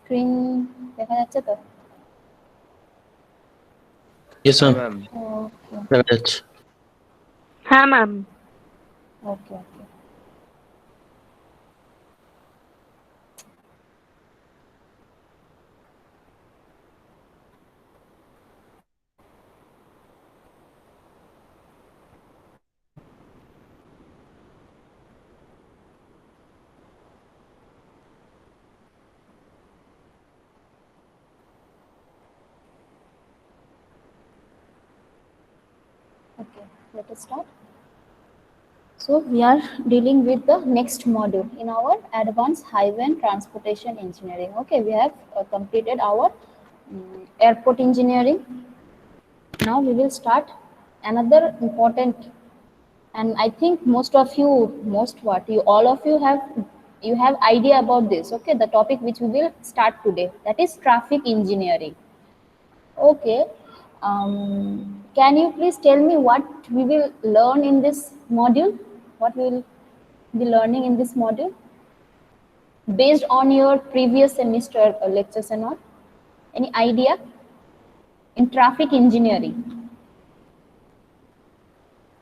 Screen দেখা যাচ্ছে তো? Yes, ma'am. ম্যাম। ওকে দেখা যাচ্ছে। হ্যাঁ ma'am. Okay okay. Okay, let us start. So we are dealing with the next module in our advanced highway and transportation engineering. Okay, we have completed our airport engineering. Now we will start another important, and I think most of you, all of you have idea about this. Okay, the topic which we will start today, that is traffic engineering. Okay. Can you please tell me what we will learn in this module? What we will be learning in this module based on your previous semester lectures and all? Any idea in traffic engineering?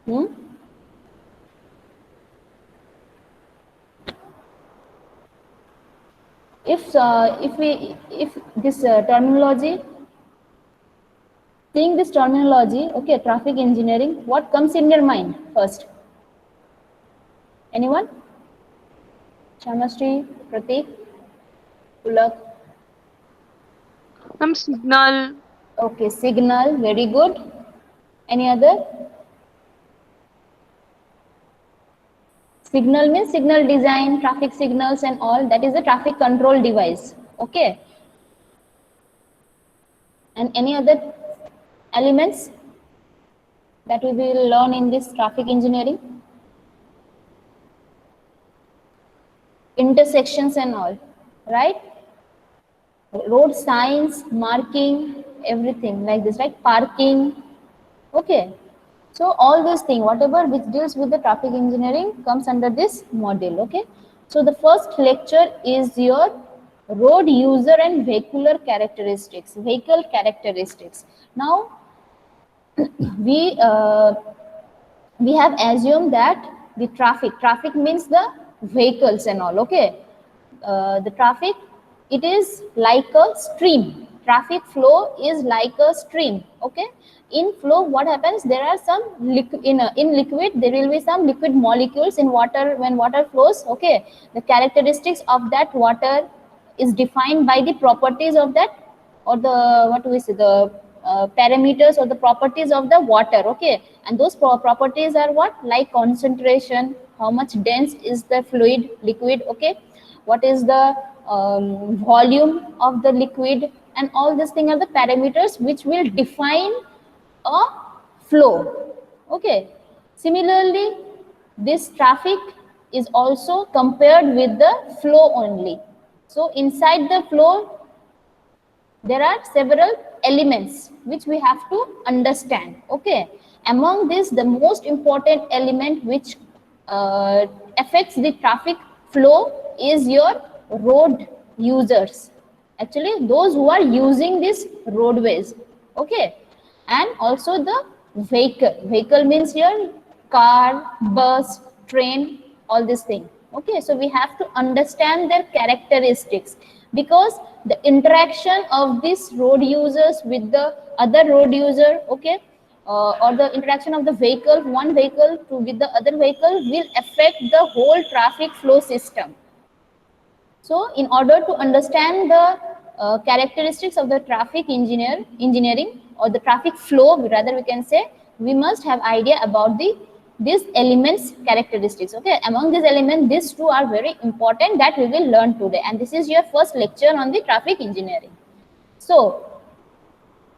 Hmm? If this terminology, seeing this terminology, okay, traffic engineering, what comes in your mind first? Anyone? Shamastri, Pratik, Pulak. Ma'am signal. Okay, signal, very good. Any other? Signal means signal design, traffic signals and all. That is a traffic control device. Okay. And any other elements that we will learn in this traffic engineering? Intersections and all, right? Road signs, marking, everything like this, right? Parking. Okay. So all these things, whatever which deals with the traffic engineering comes under this module. Okay. So the first lecture is your road user and vehicular characteristics, vehicle characteristics. Now we uh, we have assumed that the traffic means the vehicles and all. Okay. The traffic, it is like a stream. Traffic flow is like a stream. Okay. In flow, what happens, there are some in liquid, there will be some liquid molecules in water. When water flows, okay, the characteristics of that water is defined by the properties of that, or the, what do we say, the parameters or the properties of the water. Okay. And those properties are what, like concentration, how much dense is the fluid, liquid. Okay. What is the volume of the liquid, and all these things are the parameters which will define a flow. Okay. Similarly, this traffic is also compared with the flow only. So inside the flow, there are several elements which we have to understand. Okay. Among this, the most important element which affects the traffic flow is your road users, actually those who are using these roadways. Okay. And also the vehicle means your car, bus, train, all these things. Okay. So we have to understand their characteristics, because the interaction of these road users with the other road user, okay, or the interaction of the vehicle, one vehicle to with the other vehicle, will affect the whole traffic flow system. So in order to understand the characteristics of the traffic engineering, or the traffic flow, rather we can say, we must have idea about the these elements characteristics. Okay. Among these elements, these two are very important that we will learn today, and this is your first lecture on the traffic engineering. So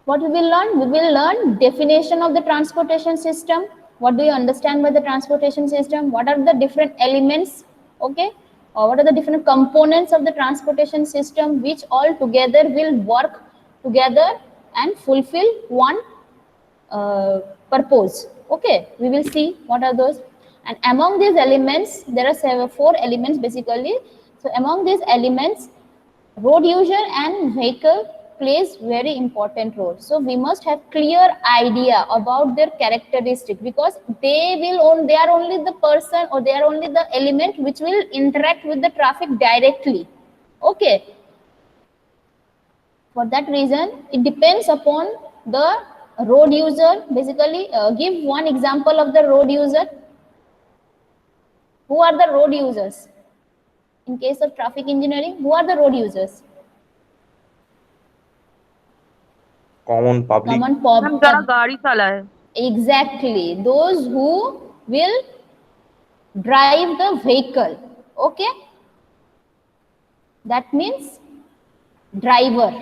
what we will learn? We will learn definition of the transportation system. What do you understand by the transportation system? What are the different elements? Okay. What are the different components of the transportation system which all together will work together and fulfill one purpose? Okay. We will see what are those. And among these elements, there are four elements basically. So among these elements, road user and vehicle plays very important role. So we must have clear idea about their characteristic, because they are only the person, or they are only the element which will interact with the traffic directly. Okay, for that reason it depends upon the road user. Basically, give one example of the road user. Who are the road users in case of traffic engineering? Who are the road users? Common public. Common ma'am जरा गाड़ी चलाए. exactly, those who will drive the vehicle. Okay, that means driver.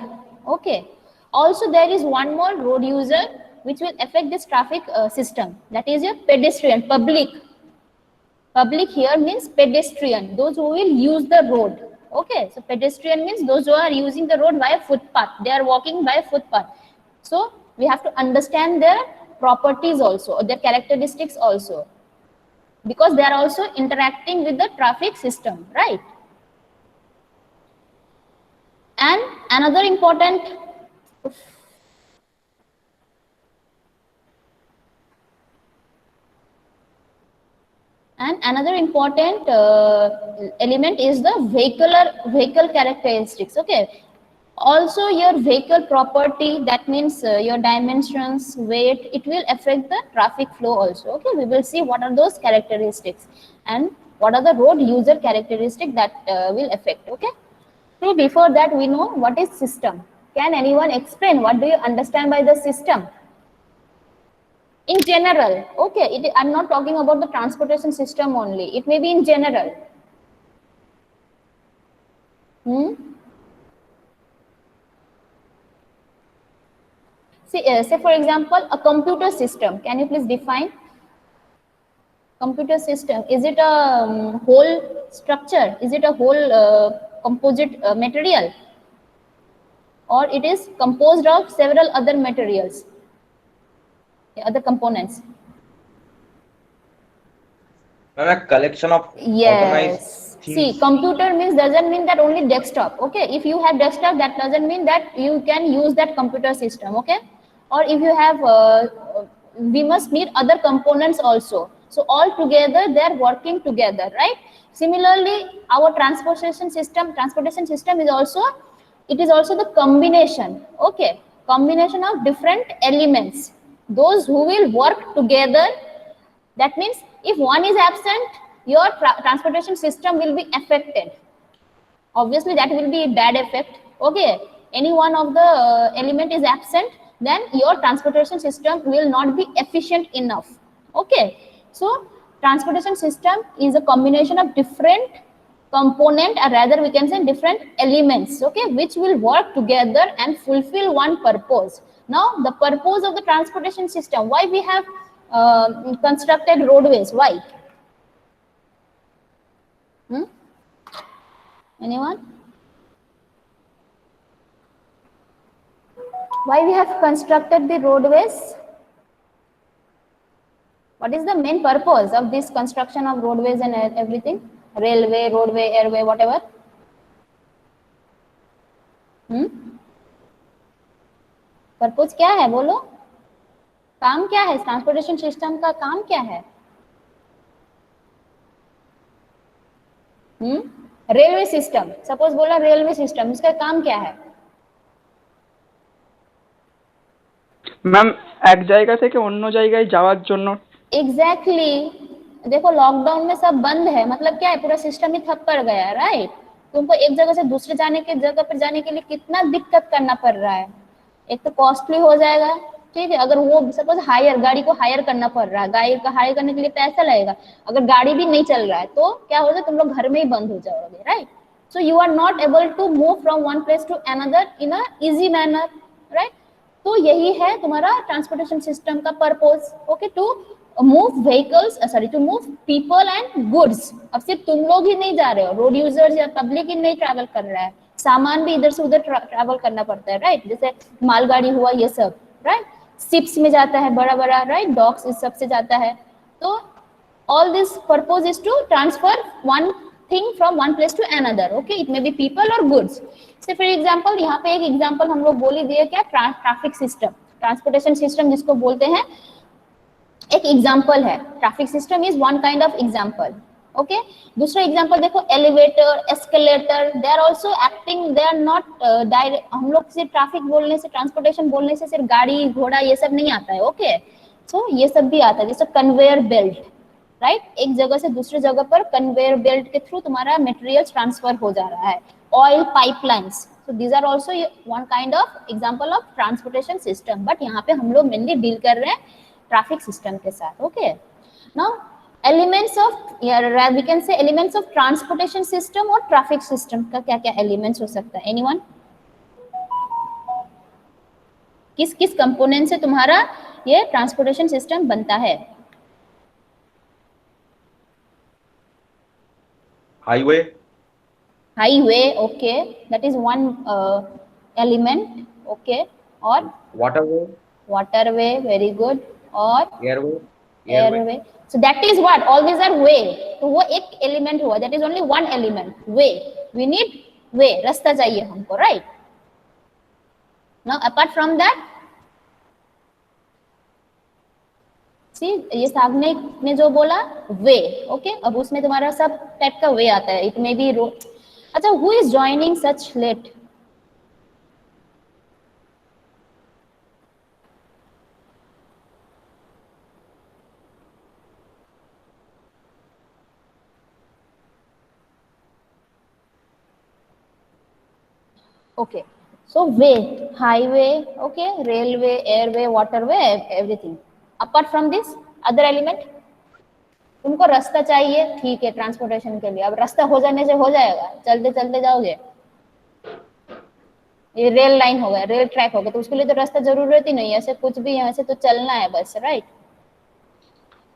Okay, also there is one more road user which will affect this traffic system, that is your pedestrian. Public here means pedestrian, those who will use the road. Okay, so pedestrian means those who are using the road via footpath, they are walking by footpath. So we have to understand their properties also, or their characteristics also, because they are also interacting with the traffic system, right? And another important element is the vehicle characteristics. Okay, also your vehicle property, that means your dimensions, weight, it will affect the traffic flow also. Okay, we will see what are those characteristics and what are the road user characteristics that will affect. Okay, so before that we know what is system. Can anyone explain what do you understand by the system in general? Okay, I'm not talking about the transportation system only, it may be in general. Say for example a computer system. Can you please define computer system? Is it a whole structure? Is it a whole composite material, or it is composed of several other materials, other components? A collection of organized Yes. things. See, computer means doesn't mean that only desktop. Okay, if you have desktop, that doesn't mean that you can use that computer system. Okay, or if you have, we must need other components also. So all together they are working together, right? Similarly, our transportation system is also, it is also the combination. Okay, combination of different elements, those who will work together. That means if one is absent, your transportation system will be affected. Obviously that will be a bad effect. Okay, any one of the element is absent, then your transportation system will not be efficient enough. Okay, so transportation system is a combination of different component, or rather we can say different elements, okay, which will work together and fulfill one purpose. Now the purpose of the transportation system, why we have constructed roadways? Why? Anyone? Why we have constructed the roadways? What is the main purpose of this construction of roadways and everything? Railway, roadway, airway, whatever. Purpose क्या है? बोलो, काम क्या है? Transportation system का काम क्या है? रेलवे सिस्टम, सपोज बोला रेलवे सिस्टम, इसका काम क्या है? ম্যাম এক জায়গা থেকে অন্য জায়গায় যাওয়ার জন্য। एग्जैक्टली देखो लॉकडाउन में सब बंद है, मतलब क्या है, पूरा सिस्टम ही ठप पड़ गया, राइट? तुमको एक जगह से दूसरे जगह पर जाने के लिए कितना दिक्कत करना पड़ रहा है। एक तो कॉस्टली हो जाएगा, ठीक है, अगर वो सपोज गाड़ी को हायर करना पड़ रहा है, गाड़ी का हायर करने के लिए पैसा लगेगा, अगर गाड़ी भी नहीं चल रहा है तो क्या होगा, तुम लोग घर में ही बंद हो जाओगे, right? So you are not able to move from one place to another in a easy manner, right? तो यही है तुम्हारा ट्रांसपोर्टेशन सिस्टम का purpose, okay, to move vehicles, sorry, to move people and goods. अब सिर्फ तुम लोग ही नहीं जा रहे हो, रोड यूजर्स या पब्लिक ही नहीं ट्रैवल कर रहा है, सामान भी इधर से उधर ट्रैवल करना पड़ता है, राइट? जैसे मालगाड़ी हुआ, ये सब, राइट? शिप्स में जाता है बड़ा बड़ा, राइट? डॉक्स, इस सब से जाता है। तो all this purpose is to transfer one thing from one place to another, okay? It may be people or goods. से फॉर एग्जांपल यहाँ पे एक एग्जांपल हम लोग बोल ही दिए क्या, ट्रैफिक सिस्टम, ट्रांसपोर्टेशन सिस्टम जिसको बोलते हैं, एक एग्जांपल है। Traffic system is one kind of example. Okay, दूसरा एग्जांपल देखो, elevator, escalator, they are also acting, they are not direct. हम लोग सिर्फ ट्रैफिक बोलने से, ट्रांसपोर्टेशन बोलने से सिर्फ गाड़ी घोड़ा ये सब नहीं आता है। ओके, सो ये सब भी आता है, जैसे कन्वेयर बेल्ट, राइट, एक जगह से दूसरी जगह पर कन्वेयर बेल्ट के थ्रू तुम्हारा मटेरियल ट्रांसफर हो जा रहा है। Oil pipelines, so these are also one kind of example of transportation system, but यहाँ पे हम लोग मेनली डील कर रहे हैं ट्रैफिक सिस्टम के साथ। Okay, now elements of, we can say elements of transportation system और ट्रैफिक सिस्टम का क्या क्या एलिमेंट्स हो सकता है, एनीवन? किस किस कंपोनेंट से तुम्हारा ये ट्रांसपोर्टेशन सिस्टम बनता है? Highway, highway, okay, that is one element. Okay, और वाटरवे, वाटरवे, वेरी गुड, और airway, airway, so that is what, all these are way. तो वो एक एलिमेंट हुआ, that is only one element, way. We need way, रास्ता चाहिए हमको, right? Now apart from that, see ये साग्निक ने जो बोला वे, ओके, अब उसमें तुम्हारा सब टाइप का वे आता है, इट मे बी रोड। अच्छा, who is joining such late? Okay, so way, highway, okay, railway, airway, waterway, everything. Apart from this, other element, तुमको रास्ता चाहिए, ठीक है, ट्रांसपोर्टेशन के लिए। अब रास्ता हो जाने से हो जाएगा, चलते चलते जाओगे, ये रेल लाइन हो गया, रेल ट्रैक हो गया, तो उसके लिए तो रास्ता जरूरत ही नहीं है, ऐसे कुछ भी यहाँ से तो चलना है बस, राइट?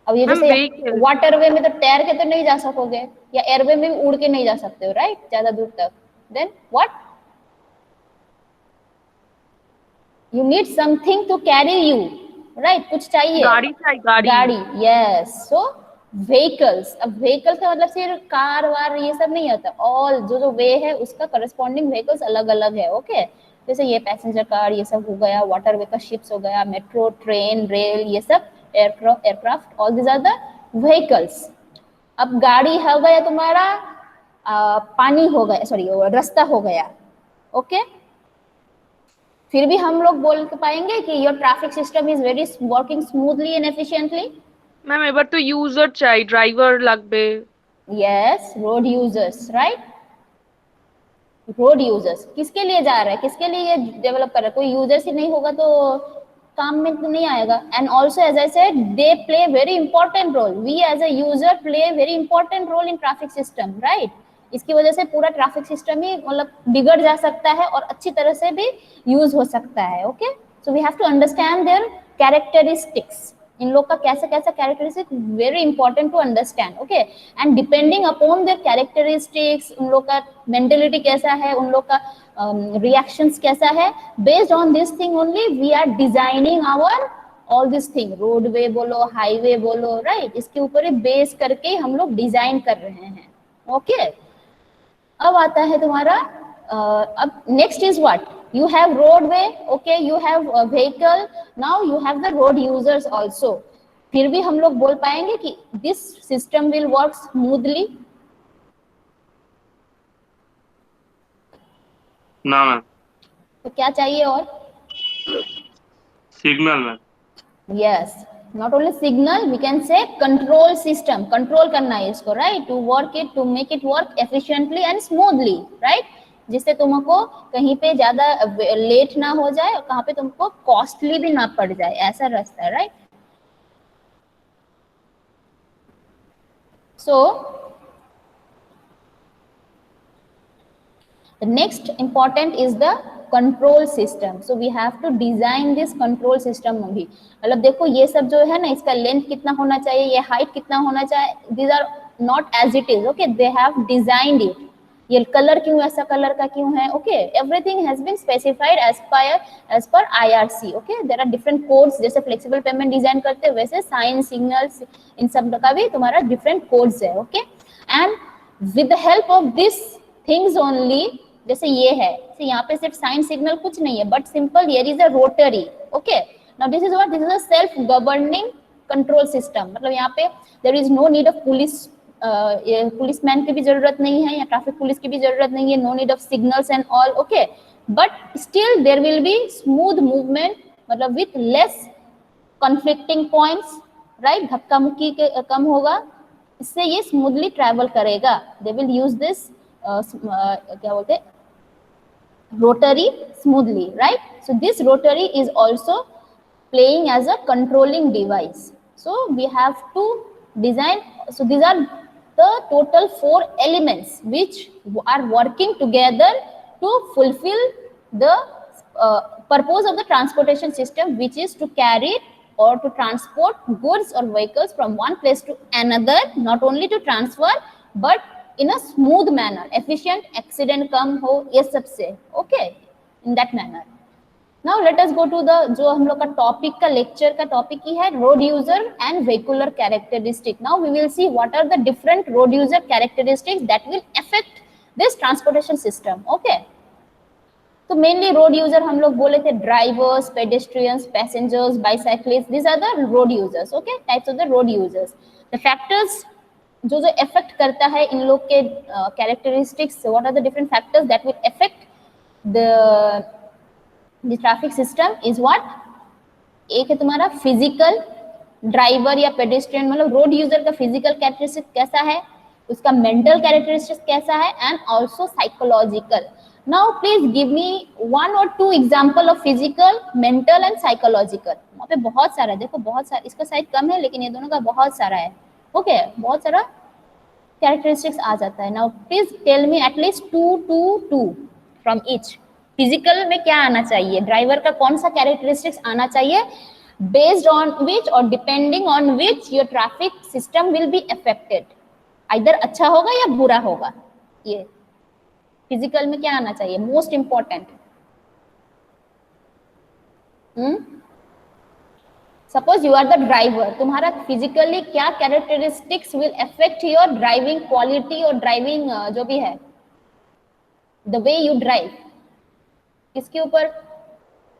अब ये जैसे वाटरवे में तो तैर के तो नहीं जा सकोगे, या एयरवे में भी उड़ के नहीं जा सकते हो, राइट, ज्यादा दूर तक। Then what, you need something to carry you, right? कुछ चाहिए, गाड़ी चाहिए, गाड़ी, yes, so vehicles। अब vehicle का मतलब सिर्फ कार वार ये सब नहीं होता, ऑल जो वे है उसका करस्पॉन्डिंग व्हीकल्स अलग अलग है। ओके, जैसे ये पैसेंजर कार ये सब हो गया, वाटर वे का शिप्स हो गया, मेट्रो, ट्रेन, रेल, ये सब aircraft, all these are the vehicles. अब गाड़ी हो गया तुम्हारा, पानी हो गया, सॉरी रास्ता हो गया। ओके, फिर भी हम लोग बोल पाएंगे कि your traffic system is very working smoothly and efficiently. Ma'am এবার তো ইউজার চাই, ড্রাইভার লাগবে। Yes, road users, right, road users किसके लिए जा रहा है, किसके लिए ये डेवलप कर रहा है? कोई यूजर्स ही नहीं होगा तो काम में तो नहीं आएगा। And also as I said, they play very important role, we as a user play very important role in traffic system, right? इसकी वजह से पूरा ट्रैफिक सिस्टम ही मतलब बिगड़ जा सकता है और अच्छी तरह से भी यूज हो सकता है। Okay, so we have to understand their characteristics, इन लोग का कैसा कैसा characteristic very important to understand. Okay, and depending upon their characteristics, उन लोग का मेंटेलिटी कैसा है, उन लोग का रिएक्शंस कैसा है, based on this thing only we are designing our all this thing, roadway बोलो, हाईवे बोलो, राइट? इसके ऊपर ही बेस करके हम लोग डिजाइन कर रहे हैं। ओके, अब आता है तुम्हारा अब next is what, you have roadway, okay, you have a vehicle, now you have the road users also। फिर भी हम लोग बोल पाएंगे कि this system will work smoothly? ना मैम, तो क्या चाहिए और? Signal ma'am. yes, not only signal, we can say control system, control करना है इसको, right, to work it, to make it work efficiently and smoothly, right, जिससे तुमको कहीं पे ज्यादा लेट ना हो जाए और कहाँ पे तुमको कॉस्टली भी ना पड़ जाए, ऐसा रास्ता है, right? So the next important is the control system, so we have to design this control system only। मतलब देखो ये सब जो है ना, इसका लेंथ कितना होना चाहिए, ये हाइट कितना होना चाहिए, these are not as it is, okay, they have designed it। ये कलर क्यों ऐसा कलर का क्यों है, okay, everything has been specified as per IRC। Okay, there are different codes, जैसे फ्लेक्सिबल पेमेंट डिजाइन करते हैं वैसे साइन, सिग्नल्स, इन सब का भी तुम्हारा डिफरेंट कोड्स है। Okay, and with the help of this things only जैसे ये है, जैसे यहाँ पे सिर्फ साइन सिग्नल कुछ नहीं है, but simple here is a rotary. Okay, now this is what, this is a self governing control system. मतलब यहाँ पे there is no need of police, policeman की भी जरूरत नहीं है या ट्रैफिक पुलिस की भी जरूरत नहीं है, no need of signals and all. Okay, but still there will be smooth movement, मतलब with less conflicting points, right. धक्का मुक्की कम होगा, इससे ये स्मूथली ट्रैवल करेगा. दे विल यूज दिस क्या बोलते हैं, rotary smoothly, right. So this rotary is also playing as a controlling device. So we have to design, so these are the total 4 elements which are working together to fulfill the purpose of the transportation system, which is to carry or to transport goods or vehicles from one place to another, not only to transfer but in a smooth manner, efficient, accident कम हो, ये सब से. Okay, in that manner. Now let us go to the, जो हम लोग का topic का lecture का टॉपिक ही है, road user and vehicular characteristic. Now we will see what are the different road user characteristics that will affect this transportation system. Okay, तो mainly road user हम लोग बोले थे drivers, pedestrians, passengers, bicyclist, these are the road users. Okay, types of the road users. The factors जो जो effect करता है इन लोग के characteristics, what are the different factors that will effect the traffic system is what. एक है तुम्हारा फिजिकल, ड्राइवर या पेडेस्ट्रियन, मतलब रोड यूजर का फिजिकल कैरेक्टरिस्टिक कैसा है, उसका मेंटल कैरेक्टरिस्टिक कैसा है, and also psychological. Now please give me 1 or 2 example of physical, mental and psychological. वहाँ पे बहुत सारा है, देखो बहुत सारा, इसका साइज कम है लेकिन ये दोनों का बहुत सारा है. ओके, बहुत सारा कैरेक्टरिस्टिक्स आ जाता है. Now please tell me at least 2 from each. Physical में क्या आना चाहिए, ड्राइवर का कौन सा कैरेक्टरिस्टिक्स आना चाहिए, बेस्ड ऑन विच और depending on which your traffic system will be affected, either अच्छा होगा या बुरा होगा. ये फिजिकल में क्या आना चाहिए, most important. Suppose you are the driver, तुम्हारा फिजिकली क्या characteristics will affect your driving quality और ड्राइविंग जो भी है, द वे यू ड्राइव, किसके ऊपर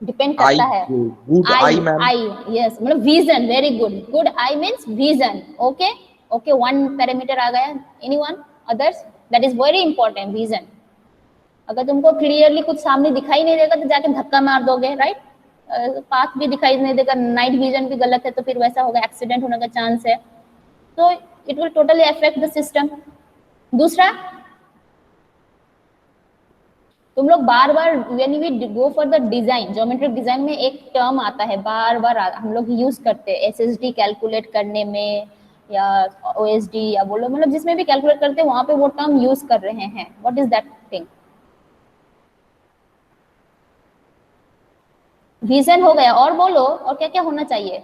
डिपेंड करता है. good eye, ma'am. Eye, yes, मतलब vision. Very good, good eye means vision. Okay, okay, 1 parameter आ गया. Anyone others, that is very important, vision. अगर तुमको क्लियरली कुछ सामने दिखाई नहीं देगा तो जाके धक्का मार दोगे, राइट. पाथ भी दिखाई नहीं देगा, नाइट विजन भी गलत है तो फिर वैसा होगा, एक्सीडेंट होने का चांस है. तो it will totally affect the system. दूसरा, तुम लोग बार बार when we go for the design, geometric design में एक टर्म आता है, बार बार हम लोग यूज करते हैं एसएसडी कैलकुलेट करने में या ओएसडी या बोलो, मतलब जिसमें भी कैलकुलेट करते हैं वहां पे वो टर्म यूज कर रहे हैं. What is that thing. Vision हो गया, और बोलो, और क्या क्या होना चाहिए.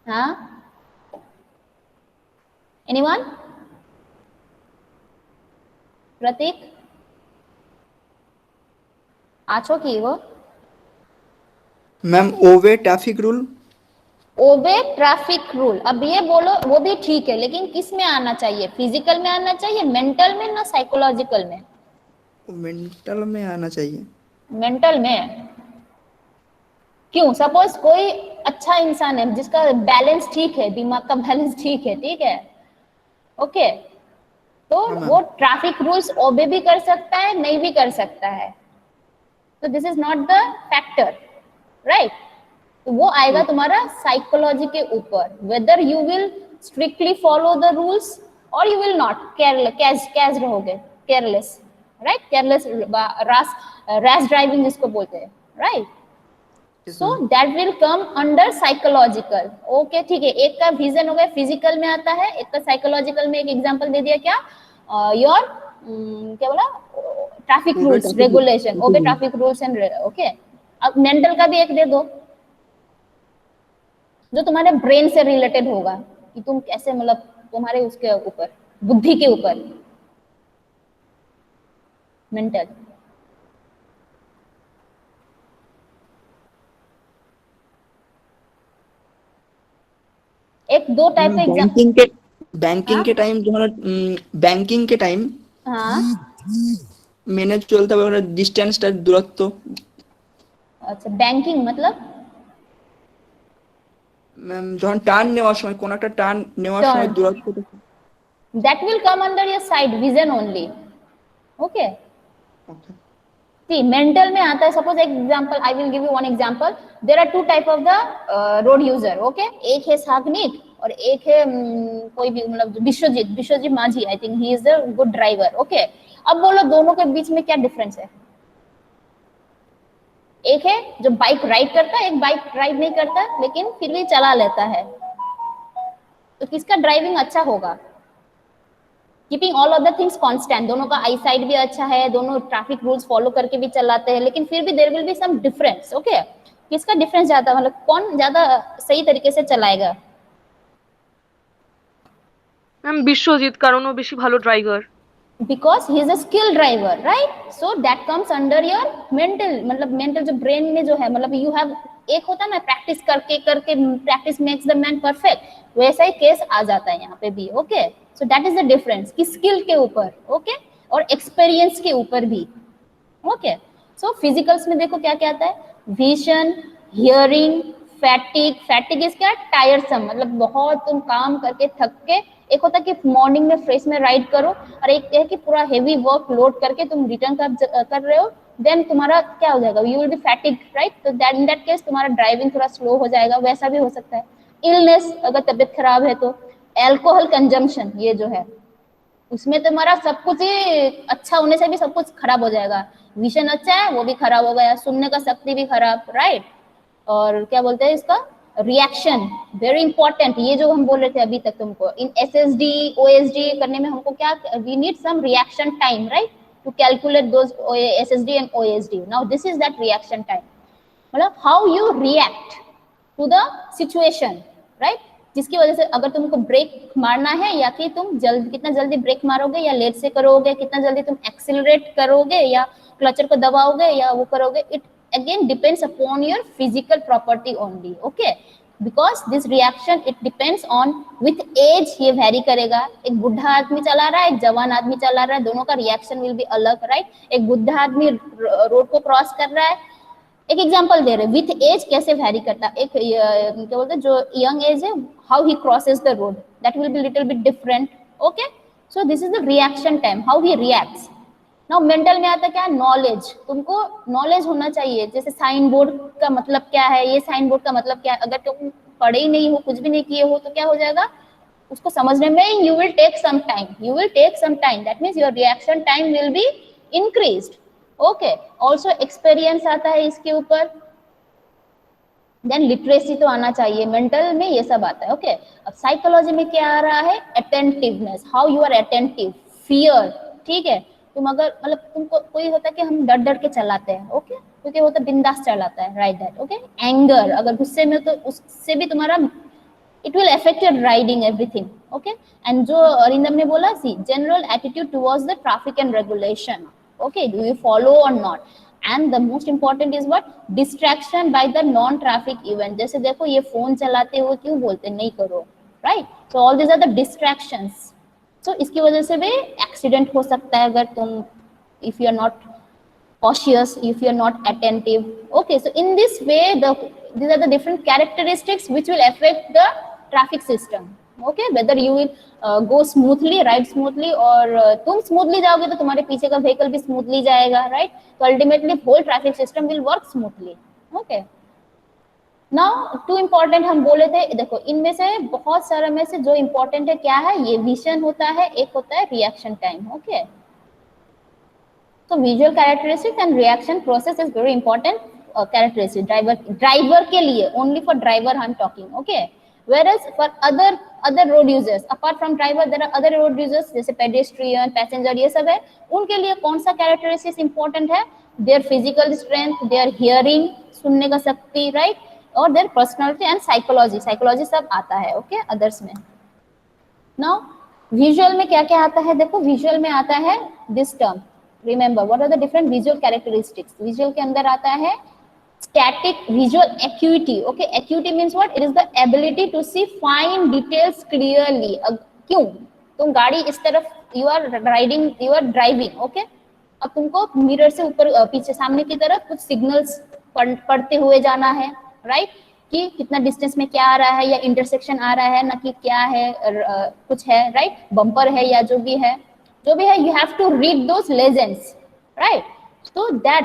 हाँ, एनीवन, प्रतीक, आछो की वो ma'am obey traffic rule. Obey traffic rule. अब ये बोलो, वो भी ठीक है, लेकिन किस में आना चाहिए, फिजिकल में आना चाहिए, मेंटल में, ना साइकोलॉजिकल में. मेंटल में आना चाहिए. मेंटल में क्यों. सपोज कोई अच्छा इंसान है जिसका बैलेंस ठीक है, दिमाग का बैलेंस ठीक है, ठीक है, ओके, तो हाँ, वो ट्रैफिक रूल्स ओबे भी कर सकता है, नहीं भी कर सकता है. तो this is not the factor, right. तो वो आएगा तुम्हारा साइकोलॉजी के ऊपर, whether you will strictly follow the rules और यू विल नॉट, केयरलेस रहोगे, careless, right. Careless, rash driving जिसको बोलते हैं, right. So that will come under psychological. Okay, ठीक है, एक का विजन हो गया, फिजिकल में आता है, एक का साइकोलॉजिकल में. एक एग्जांपल दे दिया, क्या, योर क्या बोला, traffic rules regulation, obey traffic rules and, okay. अब मेंटल का भी एक दे दो जो तुम्हारे ब्रेन से रिलेटेड होगा, कि तुम कैसे, मतलब तुम्हारे उसके ऊपर, बुद्धि के ऊपर, मेंटल. एक 2 टाइप का एग्जांपल. ব্যাংকিং हाँ के टाइम जो है ব্যাংকিং के टाइम हाँ মেনে চলতে হবে ওরা ডিস্টেন্সটা দূরত্ব अच्छा बैंकिंग मतलब যখন টার্ন নেওয়ার সময় কোন একটা টার্ন নেওয়ার সময় टर्न দূরত্বটা that will come under your side vision only. Okay. See, mental में आता है, suppose example, I will give you one example. There are two type of the road user. Okay, एक है सागनिक और एक है कोई भी मतलब विश्वजीत माझी. I think he is a good driver. Okay, अब बोलो दोनों के बीच में क्या डिफरेंस है? एक है जो बाइक राइड करता है, एक बाइक राइड नहीं करता लेकिन फिर भी चला लेता है. तो किसका ड्राइविंग अच्छा होगा? Keeping all other things constant, दोनों का आई साइड भी अच्छा है, दोनों ट्रैफिक रूल्स फॉलो करके भी चलाते हैं, लेकिन फिर भी there will be some difference. Okay, किसका डिफरेंस ज्यादा, मतलब कौन ज्यादा सही तरीके से चलाएगा? ম্যাম বিশ্বজিৎ, কারণ ও বেশি ভালো driver. Because he is a skilled driver, right? So that comes under your mental, मतलब mental जो brain में जो है, मतलब you have, एक होता है ना प्रैक्टिस करके करके practice makes the man perfect, वैसा ही केस आ जाता है यहाँ पे भी. Okay, so that is the difference कि स्किल के ऊपर, ओके, और एक्सपीरियंस के ऊपर भी. ओके, सो फिजिकल्स में देखो क्या क्या आता है, विजन, हियरिंग, फैटिग इज क्या, टायरसम, मतलब बहुत तुम काम करके थक के, एक होता है कि मॉर्निंग में फ्रेश में राइड करो, और एक है कि पूरा हेवी वर्क लोड करके तुम रिटर्न कर रहे हो, देन तुम्हारा क्या हो जाएगा, you will be fatigue, right? तो दैट इन दैट केस तुम्हारा ड्राइविंग थोड़ा स्लो हो जाएगा, वैसा भी हो सकता है. इलनेस, अगर तबीयत खराब है तो एल्कोहल कंजम्पशन, ये जो है उसमें तुम्हारा सब कुछ ही अच्छा होने से भी सब कुछ खराब हो जाएगा. विजन अच्छा है वो भी खराब हो गया, सुनने का शक्ति भी खराब, राइट? और क्या बोलते हैं इसका, रिएक्शन, वेरी इंपॉर्टेंट. ये जो हम बोल रहे थे अभी तक तुमको, इन एसएसडी ओएसडी करने में हमको क्या, we need some reaction time, right, to calculate those SSD and OSD. Now this is that reaction time, मतलब how you react to the situation, right? जिसकी वजह से अगर तुमको ब्रेक मारना है, या कि तुम कितना जल्दी ब्रेक मारोगे या लेट से करोगे, कितना जल्दी तुम एक्सिलरेट करोगे या क्लचर को दबाओगे या वो करोगे, it again depends upon your physical property only. Okay, because this reaction it depends on with age, ये vary करेगा. एक बुढ़ा आदमी चला रहा है, एक जवान आदमी चला रहा है, दोनों का रिएक्शन will be अलग, राइट? एक बुढ़ा आदमी रोड को क्रॉस कर रहा है, एक एग्जांपल दे रहे, विथ एज कैसे वैरी करता है, एक क्या बोलते हैं जो यंग एज है, how he crosses the road, that will be little bit different. Okay, so this is the reaction time, how he reacts. Now mental में आता है क्या, नॉलेज. तुमको नॉलेज होना चाहिए, जैसे साइन बोर्ड का मतलब क्या है, ये साइन बोर्ड का मतलब क्या है, अगर तुम पढ़े ही नहीं हो, कुछ भी नहीं किए हो, तो क्या हो जाएगा, उसको समझने में you will take some time, that means your reaction time will be increased. Okay, also experience आता है इसके ऊपर. देन लिटरेसी तो आना चाहिए, मेंटल में ये सब आता है. ओके, अब साइकोलॉजी में क्या आ रहा है, attentiveness, how you are attentive, fear. ठीक है, तुम अगर मतलब तुमको कोई होता है कि हम डर डर के चलाते हैं, ओके, क्योंकि होता है बिंदास चलाता है, राइट दैट. ओके, एंगर, अगर गुस्से में हो तो उससे भी तुम्हारा it will affect your riding everything. Okay, and जो अरिंदम ने बोला, सी general attitude towards the traffic and regulation. Okay, do you follow or not? And the most important is what, distraction by the non traffic event. जैसे देखो ये phone चलाते हुए क्यों बोलते नहीं करो, right? So all these are the distractions. So इसकी वजह से भी एक्सीडेंट हो सकता है अगर तुम, if you are not cautious, if you are not attentive. Okay, so in this way these are the different characteristics which will affect the traffic system. Okay, whether you will go smoothly, ride smoothly, और तुम smoothly जाओगे तो तुम्हारे पीछे का vehicle भी smoothly जाएगा, right? तो ultimately whole traffic system will work smoothly. Okay, now two important हम बोले थे, देखो इनमें से बहुत सारा में से जो important है क्या है, ये विजन होता है, एक होता है reaction time. Okay, so visual characteristics and reaction process is very important characteristic. Driver के लिए, only for driver I'm talking. Okay, whereas for other road users, apart from driver there are other road users जैसे pedestrian, passenger, ये सब है, उनके लिए कौन सा characteristics important है, their physical strength, their hearing, सुनने का शक्ति, right, और their personality and psychology सब आता है. Okay, others में. Now visual में क्या क्या आता है, देखो visual में आता है this term. Remember what are the different visual characteristics. Visual के अंदर आता है static visual acuity. Okay, acuity means what, it is the ability to see fine details clearly. क्यों? तुम गाड़ी इस तरफ, यू आर ड्राइविंग, ओके, अब तुमको मिरर से ऊपर पीछे सामने की तरफ कुछ सिग्नल्स पढ़ते हुए जाना है, राइट, कि कितना डिस्टेंस में क्या आ रहा है, या इंटरसेक्शन आ रहा है ना, कि क्या है, कुछ है, राइट, बम्पर है या जो भी है, you have to read those legends, right. So that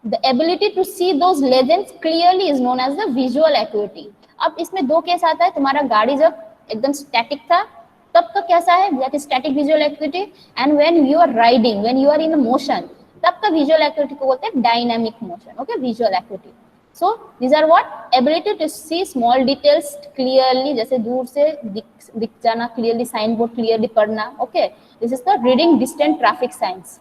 the ability to see those legends clearly is known as the visual acuity. अब इसमें दो केस आता है, तुम्हारा गाड़ी जब एकदम स्टैटिक था तब का कैसा है, that is static visual acuity, and when you are riding, when you are in motion, तब का विजुअल एक्यूटी को बोलते हैं dynamic motion, okay, visual acuity. So these are what, ability to see small details clearly, जैसे दूर से दिख जाना क्लियरली, साइन बोर्ड क्लियरली पढ़ना, okay, this is the reading distant traffic science.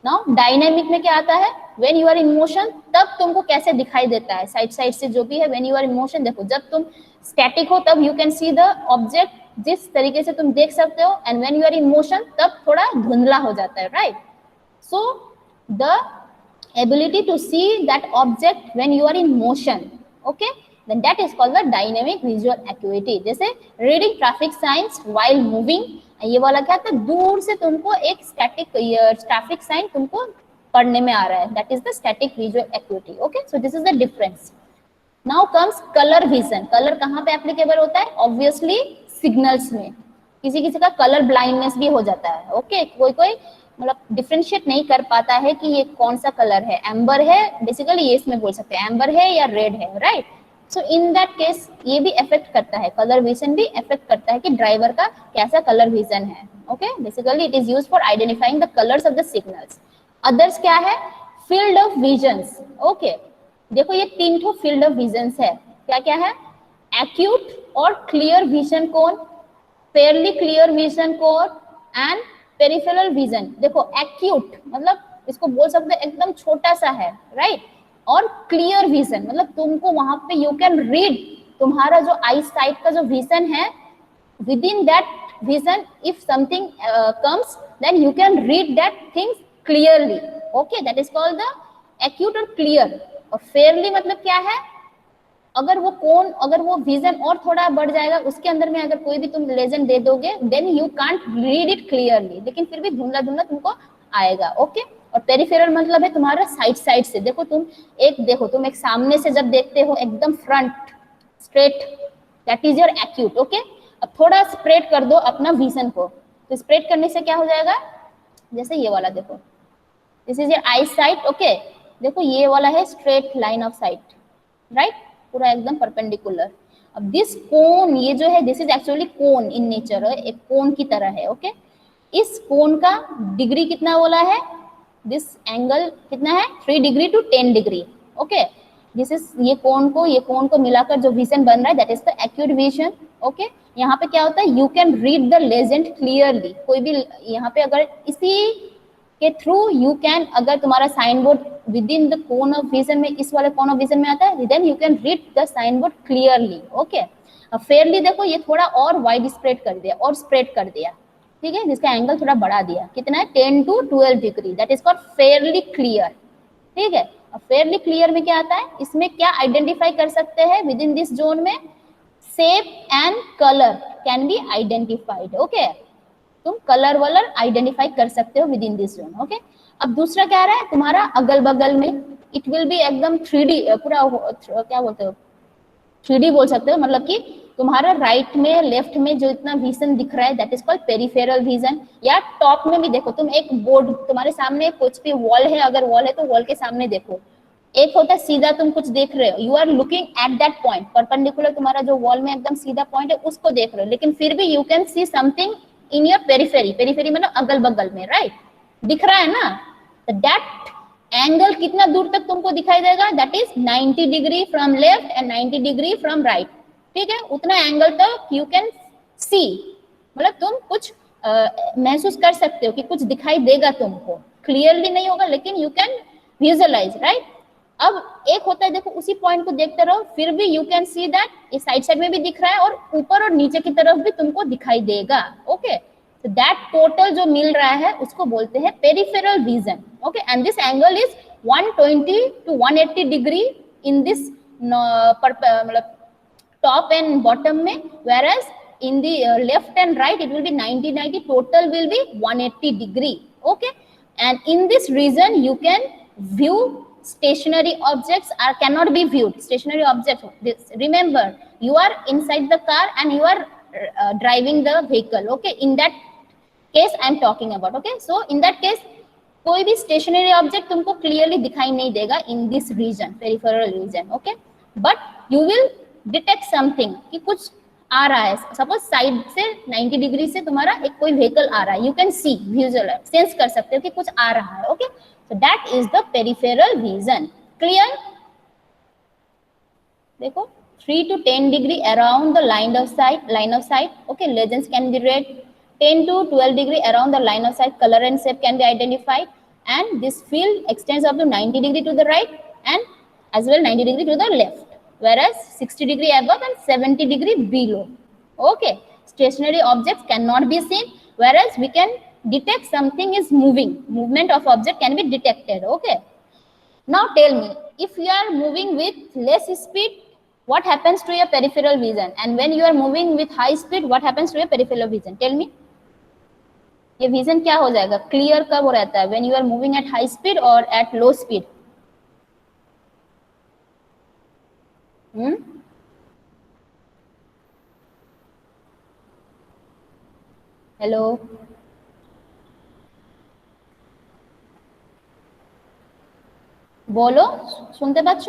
Now dynamic में क्या आता है, when you are in motion, तब तुमको कैसे दिखाई देता है साइड से जो भी है, when you are in motion, देखो जब तुम स्टैटिक हो तब you can see the object जिस तरीके से तुम देख सकते हो, and when you are in motion तब थोड़ा धुंधला हो जाता है, right. So the ability to see that object when you are in motion, okay, then that is called the dynamic visual acuity. जैसे reading traffic signs while moving, ये वाला क्या था, दूर से तुमको एक स्टैटिक ट्रैफिक साइन तुमको पढ़ने में आ रहा है, that is the static visual acuity, okay. So this is the difference. Now comes colour vision. Colour कहाँ पे एप्लीकेबल होता है, ऑब्वियसली सिग्नल्स में. किसी किसी का कलर ब्लाइंडनेस भी हो जाता है, ओके, कोई मतलब डिफरेंशिएट नहीं कर पाता है कि ये कौन सा कलर है, एम्बर है बेसिकली, ये इसमें बोल सकते हैं एम्बर है या रेड है, right. So in that case ये भी इफेक्ट करता है, कलर विजन भी इफेक्ट करता है कि ड्राइवर का कैसा कलर विजन है, okay. Basically it is used for identifying the colours of the signals. Others क्या है, फील्ड ऑफ विजन्स, ओके. देखो ये तीन ठो फील्ड ऑफ विजन्स है, क्या क्या है, एक्यूट और clear vision cone, Fairlie clear vision cone and peripheral vision. देखो एक्यूट मतलब इसको बोल सकते हैं एकदम छोटा सा है, राइट, और क्लियर विजन मतलब तुमको वहां पे यू कैन रीड, तुम्हारा जो आई साइट का जो विजन है, within that vision if something comes then you can read that things clearly, okay, that is called the acute और क्लियर. और फेयरली मतलब क्या है, अगर वो विजन और थोड़ा बढ़ जाएगा, उसके अंदर में अगर कोई भी तुम लेजेंड दे दोगे, then you can't read it clearly, लेकिन फिर भी धुंधला धुंधला तुमको आएगा, ओके. और पेरिफेरल मतलब है तुम्हारा साइड से, देखो तुम एक सामने से जब देखते हो एकदम front straight, that is your acute, okay. अब थोड़ा स्प्रेड कर दो अपना विजन को, तो स्प्रेड करने से क्या हो जाएगा, जैसे ये वाला देखो, this is your I site, okay. देखो ये वाला है straight line of site, right, पूरा एकदम परपेंडिकुलर. अब दिस कोन, ये जो है this is actually cone in nature, एक कोन की तरह है, ओके. इस कोन का डिग्री कितना बोला है, दिस एंगल कितना है, 3 degree to 10 degree, okay. This is ये कोन को मिलाकर जो विजन बन रहा है, that is the acute vision, okay. यहाँ पे क्या होता है, you can read the legend clearly, कोई भी यहाँ पे अगर इसी के थ्रू यू कैन, अगर तुम्हारा sign board within the cone of vision में, इस वाले कोन ऑफ विजन में आता है, then you can read the sign board clearly, okay. अब फेयरली देखो ये थोड़ा और वाइड स्प्रेड कर दिया, ठीक है, जिसका एंगल थोड़ा बढ़ा दिया, कितना है, 10 to 12 degree, that is called Fairlie clear, ठीक है. अब फेयरली क्लियर में क्या आता है, इसमें क्या आइडेंटिफाई कर सकते हैं विद इन दिस जोन में, shape and colour can be identified, okay. तुम कलर वलर आइडेंटिफाई कर सकते हो with in this zone, okay. अब दूसरा क्या रहा है तुम्हारा अगल बगल में, इट विल बी एकदम 3D, पूरा क्या बोलते हो, 3D बोल सकते हो, मतलब कि तुम्हारा राइट में लेफ्ट में जो इतना विजन दिख रहा है, that is called peripheral vision. या टॉप में भी देखो, तुम एक बोर्ड, तुम्हारे सामने कुछ भी वॉल है, अगर वॉल है तो वॉल के सामने देखो, एक होता है सीधा तुम कुछ देख रहे हो, you are looking at that point, perpendicular तुम्हारा जो वॉल में एकदम सीधा पॉइंट है उसको देख रहे हो, लेकिन फिर भी you can see something in your periphery मतलब अगल बगल में, राइट, दिख रहा है ना. दैट एंगल कितना दूर तक तुमको दिखाई देगा, that is 90 degree from left and 90 degree from right, ठीक है. उतना एंगल तक यू कैन सी, मतलब तुम कुछ महसूस कर सकते हो कि कुछ दिखाई देगा तुमको, क्लियरली नहीं होगा लेकिन यू कैन विजुअलाइज, राइट. अब एक होता है देखो उसी पॉइंट को देखते रहो, फिर भी यू कैन सी दैट ये साइड में भी दिख रहा है और ऊपर और नीचे की तरफ भी तुमको दिखाई देगा, ओके. तो दैट टोटल जो मिल रहा है उसको बोलते हैं peripheral vision, okay. And this angle is 120 to 180 degree in this मतलब टॉप एंड बॉटम में, whereas in the left and right it will be 90 total will be 180 degree. Okay, and in this region you can view stationary objects or cannot be viewed. Stationary objects, remember you are inside the car and you are driving the vehicle. Okay, in that case I am talking about. Okay, so in that case कोई भी stationery object तुमको clearly दिखाई नहीं देगा in this region, peripheral region. Okay, but you will detect something कि कुछ आ रहा है. सपोज साइड से 90 डिग्री से तुम्हारा एक कोई व्हीकल आ रहा है, you can C, visual sense कर सकते हो कि कुछ आ रहा है. Okay, so that is the peripheral vision. Clear? देखो 3 to 10 degree around the line of sight. Okay, legends can be read. 10 to 12 degree around the line of sight, color and shape can be identified, and this field extends up to 90 degree to the right and as well 90 degree to the left, whereas 60 degree above and 70 degree below. Okay, stationary objects cannot be seen, whereas we can detect something is moving. Movement of object can be detected. Okay, now tell me, if you are moving with less speed, what happens to your peripheral vision, and when you are moving with high speed, what happens to your peripheral vision? Tell me, ये vision क्या हो जाएगा? Clear कब हो रहता है? When you are moving at high speed और at low speed? Hello, বলো, শুনতে পাচ্ছ?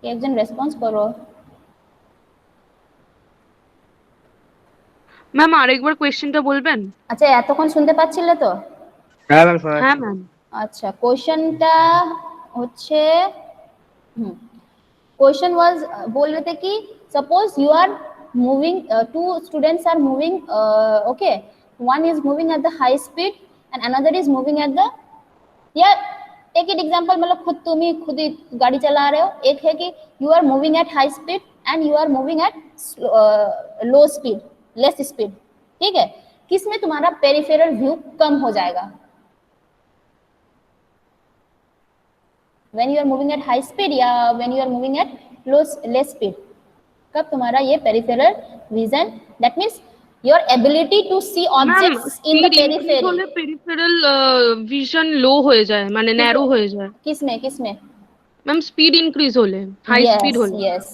একজন রেসপন্স করো. ম্যাম আরেকবার কোয়েশ্চেনটা বলবেন? আচ্ছা, এতক্ষণ শুনতে পাচ্ছিলে তো? হ্যাঁ ম্যাম শোনা হ্যাঁ যাচ্ছে। ম্যাম। আচ্ছা, কোশ্চেনটা হচ্ছে क्वेश्चन वाज बोल रहे थे कि suppose you are moving, two students are moving, okay, one is moving at the high speed and another is moving at the, या टेक इट एग्जांपल, मतलब खुद ही गाड़ी चला रहे हो. एक है कि you are moving at high speed and you are moving at low speed, less speed. ठीक है, किसमें तुम्हारा पेरिफेरल व्यू कम हो जाएगा? when you are moving at high speed या when you are moving at less speed, कब तुम्हारा ये peripheral vision, that means your ability to see objects in the periphery. হলে পেরিফেরাল ভিশন লো হয়ে যায়, মানে ন্যারো হয়ে যায়। किसमें ম্যাম স্পিড ইনক্রিজ হলে, হাই স্পিড হলে। यस,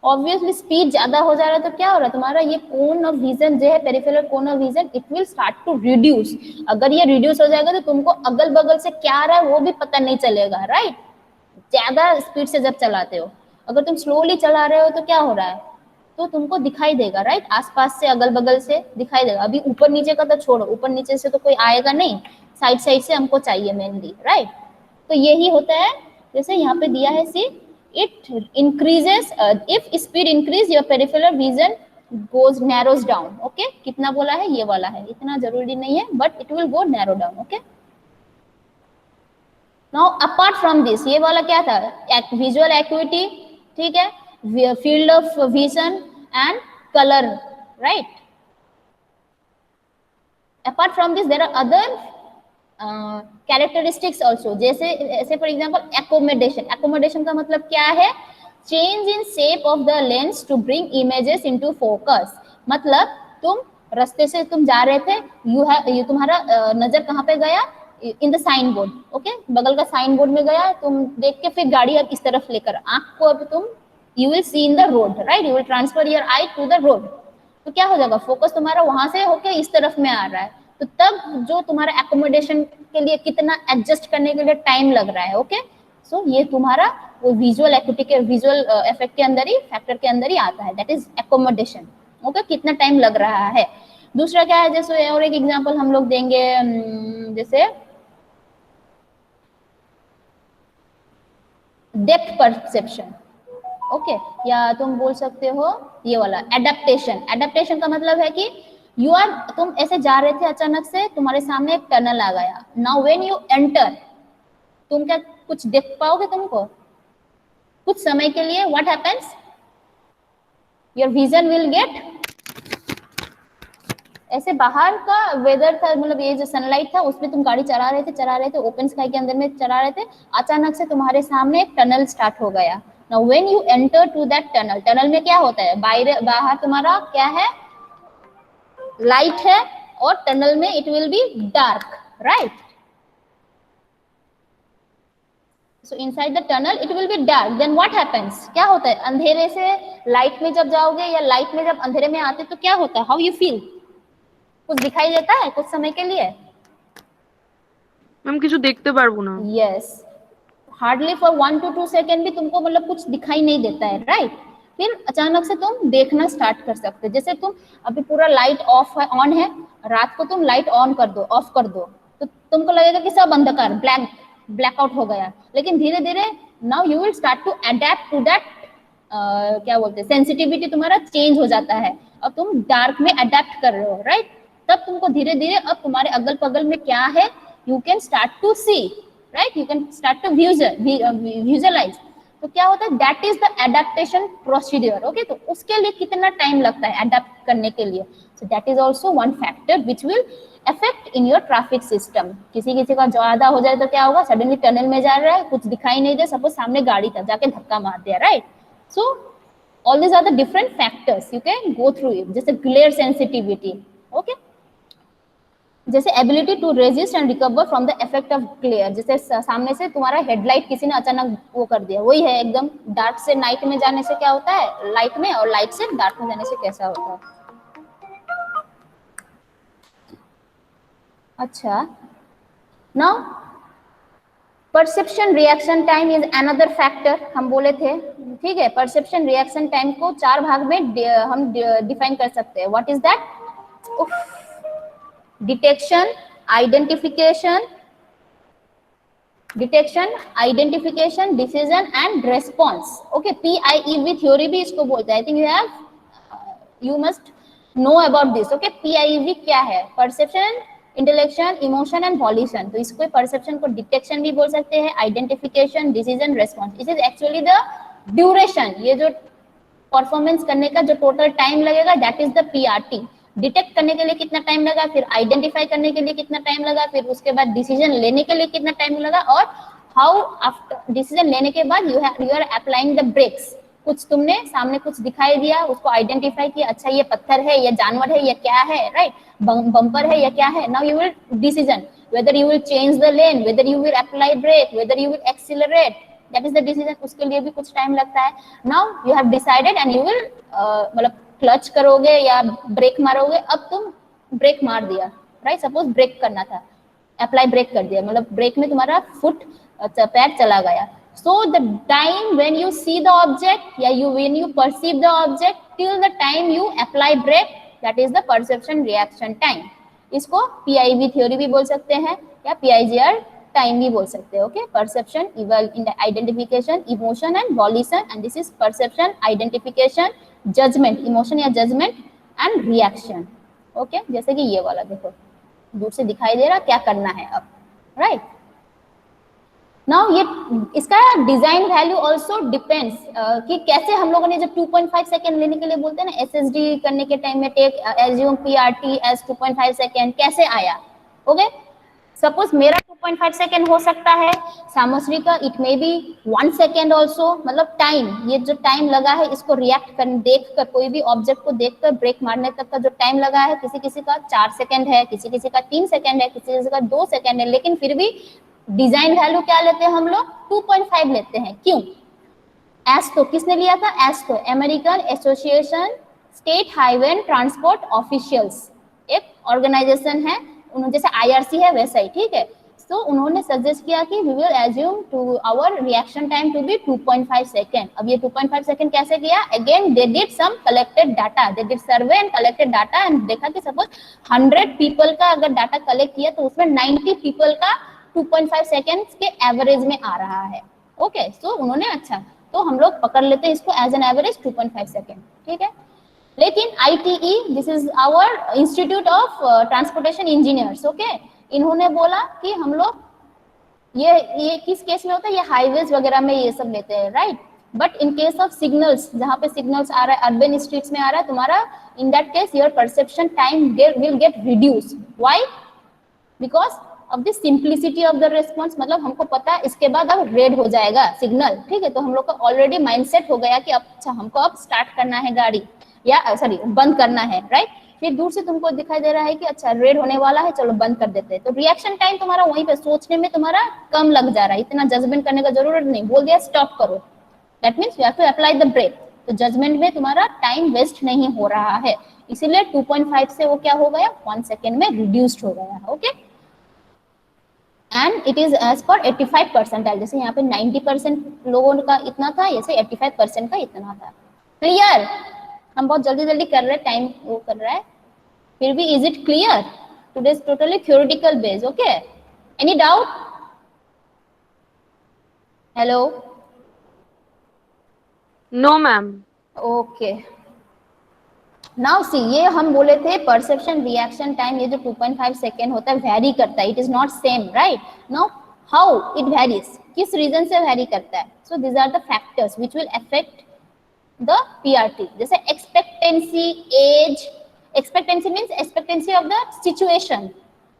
ऑब्वियसली स्पीड ज्यादा हो जा रहा है तो क्या हो रहा है, तुम्हारा ये कोन ऑफ विजन जो है, peripheral cone of vision, it will start to reduce. अगर ये रिड्यूस हो जाएगा तो तुमको अगल बगल से क्या आ रहा है वो भी पता नहीं चलेगा. राइट, ज्यादा स्पीड से जब चलाते हो, अगर तुम स्लोली चला रहे हो तो क्या हो रहा है, तो तुमको दिखाई देगा. राइट, आसपास से अगल बगल से दिखाई देगा. अभी ऊपर नीचे का तो छोड़ो, ऊपर नीचे से तो कोई आएगा नहीं, साइड से हमको चाहिए मेनली. राइट, तो यही होता है. जैसे यहाँ पे दिया है, see it increases, if speed increase your peripheral vision goes narrows down. Okay, कितना बोला है, ये वाला है, इतना जरूरी नहीं है, but it will go narrow down. Okay, now apart from this, ये वाला क्या था, विजुअल एक्यूटी. ठीक है, field of vision and colour. Right, apart from this there are other characteristics also. जैसे फॉर एग्जाम्पल एकोमोडेशन. एकोमोडेशन का मतलब क्या है, change in shape of the lens to bring images into focus. मतलब तुम रास्ते से तुम जा रहे थे, ये तुम्हारा नजर कहाँ पे गया, in the sign board. Okay, बगल का साइन बोर्ड में गया, तुम देख के फिर गाड़ी अब इस तरफ लेकर, आंख को अब तुम, you will see in the road. Right, you will transfer your eye to the road. तो क्या हो जाएगा, फोकस तुम्हारा वहां से होके इस तरफ में आ रहा है. तो तब जो तुम्हारा एकोमोडेशन के लिए कितना एडजस्ट करने के लिए टाइम लग रहा है. ओके, सो ये तुम्हारा वो विजुअल एक्यूटी के, विजुअल इफेक्ट के अंदर ही, फैक्टर के अंदर ही आता है, दैट इज एकोमोडेशन. ओके, कितना टाइम लग रहा है. दूसरा क्या है, जैसे और एक एग्जांपल हम लोग देंगे, जैसे डेप्थ परसेप्शन. ओके, या तुम बोल सकते हो ये वाला एडेप्टेशन. एडेप्टेशन का मतलब है कि तुम ऐसे जा रहे थे, अचानक से तुम्हारे सामने एक टनल आ गया. नाउ व्हेन यू एंटर, तुम क्या कुछ देख पाओगे, तुमको कुछ समय के लिए what happens, your vision will get, ऐसे बाहर का वेदर था, मतलब ये जो सनलाइट था उसमें तुम गाड़ी चला रहे थे, ओपन स्काई के अंदर में चला रहे थे, अचानक से तुम्हारे सामने एक टनल स्टार्ट हो गया. Now when you enter to that tunnel, tunnel में क्या होता है, बाहर तुम्हारा क्या है, लाइट है, और टनल में it will be dark, right? So inside the tunnel it will be dark, then what happens, क्या होता है, अंधेरे से लाइट में जब जाओगे या लाइट में जब अंधेरे में आते तो क्या होता है, हाउ यू फील, कुछ दिखाई देता है कुछ समय के लिए? मैम কিছু দেখতে পারবো না। Yes, hardly for 1 to 2 second भी तुमको मतलब कुछ दिखाई नहीं देता है, राइट? फिर अचानक से तुम देखना स्टार्ट कर सकते हो, जैसे तुम अभी पूरा लाइट ऑफ है, ऑन है, रात को तुम लाइट ऑन कर दो, ऑफ कर दो, तो तुमको लगेगा कि सब अंधकार, ब्लैकआउट हो गया, लेकिन धीरे धीरे now you will start to adapt to that, क्या बोलते हैं, सेंसिटिविटी तुम्हारा चेंज हो जाता है, अब तुम डार्क में अडेप्ट कर रहे हो, राइट? तब तुमको धीरे धीरे अब तुम्हारे अगल बगल में क्या है you can start to see, right? You can start to visualize. तो क्या होता है, that is the adaptation procedure, okay? तो उसके लिए कितना टाइम लगता है अडेप्ट करने के लिए, सो that is also one factor which will affect in your traffic system. किसी का ज्यादा हो जाए तो क्या होगा, सडनली टनल में जा रहा है, कुछ दिखाई नहीं दे, सपोज सामने गाड़ी था, जाके धक्का मार दिया, right? So all these are the different factors you can go through it, जैसे ग्लेयर सेंसिटिविटी, ओके? जैसे ability to resist and recover from the effect of glare, जैसे सामने से तुम्हारा हेडलाइट किसी ने अचानक वो कर दिया, वही है एकदम डार्क से नाइट में जाने से क्या होता है लाइट में, और लाइट से डार्क में जाने से कैसा होता है। अच्छा, now perception reaction time is another factor, हम बोले थे, ठीक है? परसेप्शन रिएक्शन टाइम को 4 भाग में हम डिफाइन कर सकते हैं। What is that? Detection, identification, decision and response, okay? PIEV theory भी इसको बोलते हैं, I think you must know about this, okay? PIEV क्या है? Perception, intellection, emotion and volition. तो इसको परसेप्शन को डिटेक्शन भी बोल सकते हैं, identification, decision, response. It is actually the duration, ये जो परफॉर्मेंस करने का जो टोटल टाइम लगेगा that is the PRT। Detect करने के लिए कितना टाइम लगा, फिर आइडेंटिफाई करने के लिए कितना टाइम लगा, फिर उसके बाद डिसीजन लेने के लिए कितना टाइम लगा, और हाउ आफ्टर डिसीजन लेने के बाद you are applying the brakes. कुछ तुमने सामने कुछ दिखाई दिया, उसको आइडेंटिफाई किया, अच्छा ये पत्थर है, ये जानवर है, ये क्या है, राइट? बम्पर है, या क्या है। Now you will decision whether you will change the lane, whether you will apply brake, whether you will accelerate, that is the decision। उसके लिए भी कुछ टाइम लगता है। now you have decided and you will मतलब clutch करोगे या break मारोगे, अब तुम ब्रेक मार दिया, राइट? सपोज ब्रेक करना था, अप्लाई ब्रेक कर दिया, मतलब ब्रेक में तुम्हारा फुट पैर चला गया। so the time when you see the object या when you perceive the object till the time you apply brake, that is the perception reaction time। इसको PIV थ्योरी भी बोल सकते हैं या PIGR टाइम भी बोल सकते हैं, okay? Perception, identification, emotion and volition, and this is perception, identification, judgement, emotion या जजमेंट एंड रिएक्शन, ओके? जैसे कि ये वाला देखो, दूर से दिखाई दे रहा, क्या करना है अब, राइट? नाउ ये इसका डिजाइन वैल्यू ऑल्सो डिपेंड्स कि कैसे हम लोगों ने जब 2.5 सेकेंड लेने के लिए बोलते हैं ना, SSD करने के टाइम में take assume PRT as 2.5 second कैसे आया, ओके? सपोज मेरा 2.5 सेकेंड हो सकता है, सामश्री का it may B 1 second also, मतलब टाइम, ये जो टाइम लगा है इसको रिएक्ट कर, देखकर, कोई भी ऑब्जेक्ट को देखकर ब्रेक मारने तक का जो टाइम लगा है, किसी का 4 सेकेंड है, किसी का 3 सेकेंड है, किसी का 2 सेकेंड है, लेकिन फिर भी डिजाइन वैल्यू क्या लेते हैं हम लोग, 2.5 लेते हैं। क्यों? एस्टो किसने लिया था? AASHTO, American Association State Highway and Transport Officials, एक ऑर्गेनाइजेशन है, उन्होंने जैसे IRC है वैसा ही, ठीक है? तो उन्होंने सजेस्ट किया कि we will assume to our reaction time to be 2.5 second. अब ये 2.5 सेकेंड कैसे किया? Again they did some collected data, they did survey and collected data, एंड देखा कि सपोज 100 पीपल का अगर डाटा कलेक्ट किया तो उसमें 90 पीपल का 2.5 सेकेंड्स के एवरेज में आ रहा है, ओके? सो उन्होंने अच्छा, तो हम लोग पकड़ लेते हैं इसको एज एन एवरेज 2.5 सेकेंड, ठीक है? लेकिन ITE, this is our institute of transportation engineers, okay? इन्होंने बोला कि हम लोग ये किस केस में होता है, ये हाईवेज वगैरह में ये सब लेते हैं, right? But in case of signals, जहाँ पे सिग्नल्स आ रहा है, अर्बन स्ट्रीट्स में आ रहा है तुम्हारा, in that case your perception time will get reduce. Why? Because of the simplicity of the response, मतलब हमको पता है इसके बाद अब रेड हो जाएगा सिग्नल, ठीक है, तो हम लोग का ऑलरेडी माइंडसेट हो गया कि अब अच्छा हमको अब स्टार्ट करना है गाड़ी, या सॉरी बंद करना है, राइट। फिर दूर से तुमको दिखाई दे रहा है कि अच्छा रेड होने वाला है, चलो बंद कर देते हैं, तो रिएक्शन टाइम तुम्हारा वहीं पे सोचने में तुम्हारा कम लग जा रहा है, इतना जजमेंट करने का जरूरत नहीं, बोल दिया स्टॉप करो, that means you have to apply the brake, तो जजमेंट में तुम्हारा टाइम वेस्ट नहीं हो रहा है, इसीलिए 2.5 से वो क्या हो गया 1 सेकेंड में रिड्यूस्ड हो गया, okay. And it is as per 85 percentile, जैसे यहाँ पे 90% लोगों का इतना था, ऐसे 85% का इतना था। क्लियर? हम बहुत जल्दी जल्दी कर रहे हैं, टाइम वो कर रहा है, फिर भी is it clear? Today is totally theoretical base, okay. Any doubt? Hello? No ma'am. Okay, now see, ये हम बोले थे परसेप्शन रिएक्शन टाइम, ये जो 2.5 सेकेंड होता है वेरी करता है, it is not same, right. Now how it varies, किस रीजन से वेरी करता है? So this are the factors which will affect the PRT, जैसे expectancy, age, expectancy means expectancy of the situation,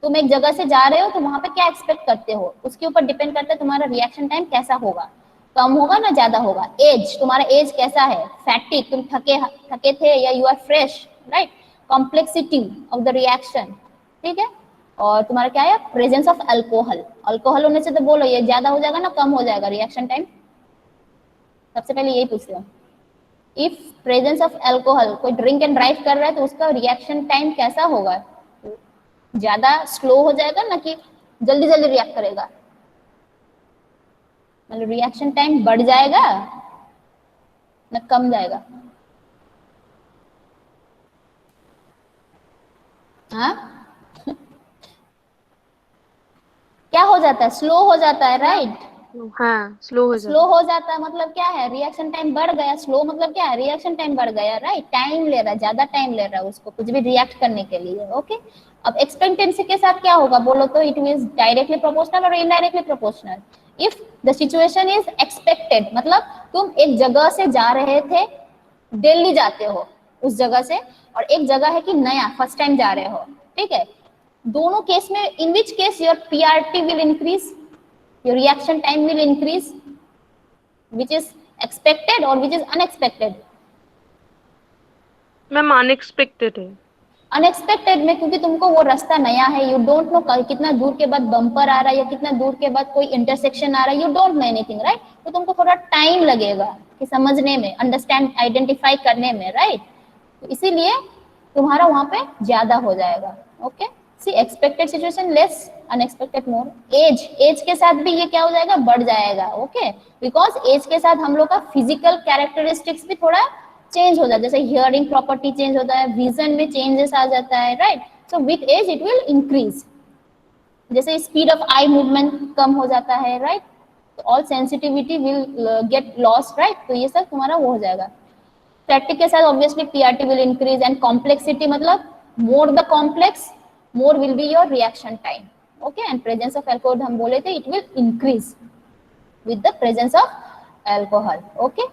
तुम एक जगह से जा रहे हो तो वहां पे क्या एक्सपेक्ट करते हो, उसके ऊपर डिपेंड करता है तुम्हारा रिएक्शन टाइम कैसा होगा, कम होगा ना ज्यादा होगा। एज, तुम्हारा एज कैसा है, फैटिक, तुम थके थे या you are fresh, right. Complexity of the reaction, ठीक है। और तुम्हारा क्या है, प्रेजेंस ऑफ अल्कोहल, अल्कोहल होने से तो बोलो ये ज्यादा हो जाएगा ना कम हो जाएगा रिएक्शन टाइम, सबसे पहले यही पूछते हो। इफ प्रेजेंस ऑफ अल्कोहल, कोई ड्रिंक एंड ड्राइव कर रहा है तो उसका रिएक्शन टाइम कैसा होगा, ज्यादा स्लो हो जाएगा ना कि जल्दी जल्दी रिएक्ट करेगा, मतलब रिएक्शन टाइम बढ़ जाएगा ना कम जाएगा? हाँ क्या हो जाता है, स्लो हो जाता है, राइट। हाँ, स्लो हो जाता स्लो हो जाता है मतलब क्या है, रिएक्शन टाइम बढ़ गया, स्लो मतलब क्या है, रिएक्शन टाइम बढ़ गया, राइट, टाइम ले रहा है, ज्यादा टाइम ले रहा है उसको कुछ भी रिएक्ट करने के लिए, ओके। अब एक्सपेक्टेंसी के साथ क्या होगा बोलो तो, इट मींस डायरेक्टली प्रोपोर्शनल और indirectly proportional. If the situation is expected, मतलब तुम एक जगह से जा रहे थे, दिल्ली जाते हो उस जगह से, और एक जगह है कि नया फर्स्ट टाइम जा रहे हो, ठीक है, दोनों केस में in which case your PRT will increase, your reaction time will increase, which is expected or which is unexpected? Ma'am unexpected है। अनएक्सपेक्टेड में, क्योंकि तुमको वो रास्ता नया है, यू डोंट नो कितना दूर के बाद बम्पर आ रहा है या कितना दूर के बाद कोई इंटरसेक्शन आ रहा है, you don't know anything, right. तो तुमको थोड़ा टाइम लगेगा कि समझने में, अंडरस्टैंड, आइडेंटिफाई करने में, राइट। तो इसीलिए तुम्हारा वहां पे ज्यादा हो जाएगा, ओके। सी एक्सपेक्टेड सिचुएशन लेस, अनएक्सपेक्टेड मोर। एज के साथ भी ये क्या हो जाएगा, बढ़ जाएगा, ओके, बिकॉज एज के साथ हम लोग का फिजिकल कैरेक्टरिस्टिक्स भी थोड़ा चेंज हो जाता है, जैसे हियरिंग प्रॉपर्टी चेंज होता है, विजन में चेंजेस आ जाता है, right. So with age it will increase, जैसे स्पीड ऑफ आई मूवमेंट कम हो जाता है, राइट, तो all sensitivity will get lost, right, तो ये सब तुम्हारा वो हो जाएगा। प्रैक्टिक के साथ obviously PRT will increase, and complexity मतलब more the complex more will be your reaction time, okay, and presence of alcohol हम बोले थे it will increase with the presence of alcohol, okay।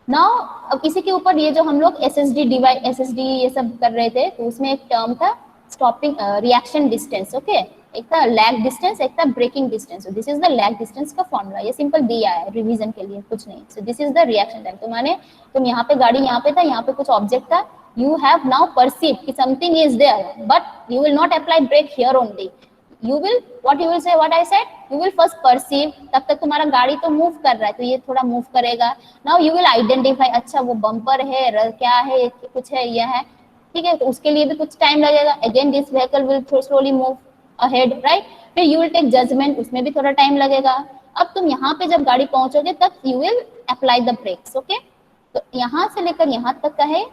now अब इसी के ऊपर ये जो हम लोग SSD डिवाइस, SSD ये सब कर रहे थे, तो उसमें एक टर्म था स्टॉपिंग रिएक्शन डिस्टेंस, ओके, एक था लैग डिस्टेंस, एक था braking distance. This is the lag distance का फॉर्मूला, ये सिंपल दिया है रिवीजन के लिए, कुछ नहीं। So this is the reaction time, तो माने तुम यहाँ पे गाड़ी यहाँ पे था, यहाँ पे कुछ ऑब्जेक्ट था, you have now perceived कि something is there, but you will not apply brake here only, you will what you will say, what I said, you will first perceive, तब तक तुम्हारा गाड़ी तो मूव कर रहा है, तो ये थोड़ा मूव करेगा, now you will identify, अच्छा वो बम्पर है, क्या है, कुछ है, यह है, ठीक है, तो उसके लिए भी कुछ टाइम लगेगा, again this vehicle will slowly move ahead, right, फिर you will take judgment, उसमें भी थोड़ा टाइम लगेगा। अब तुम यहाँ पे जब गाड़ी पहुंचोगे तब you will apply the brakes, okay, तो यहाँ से लेकर यहाँ तक का है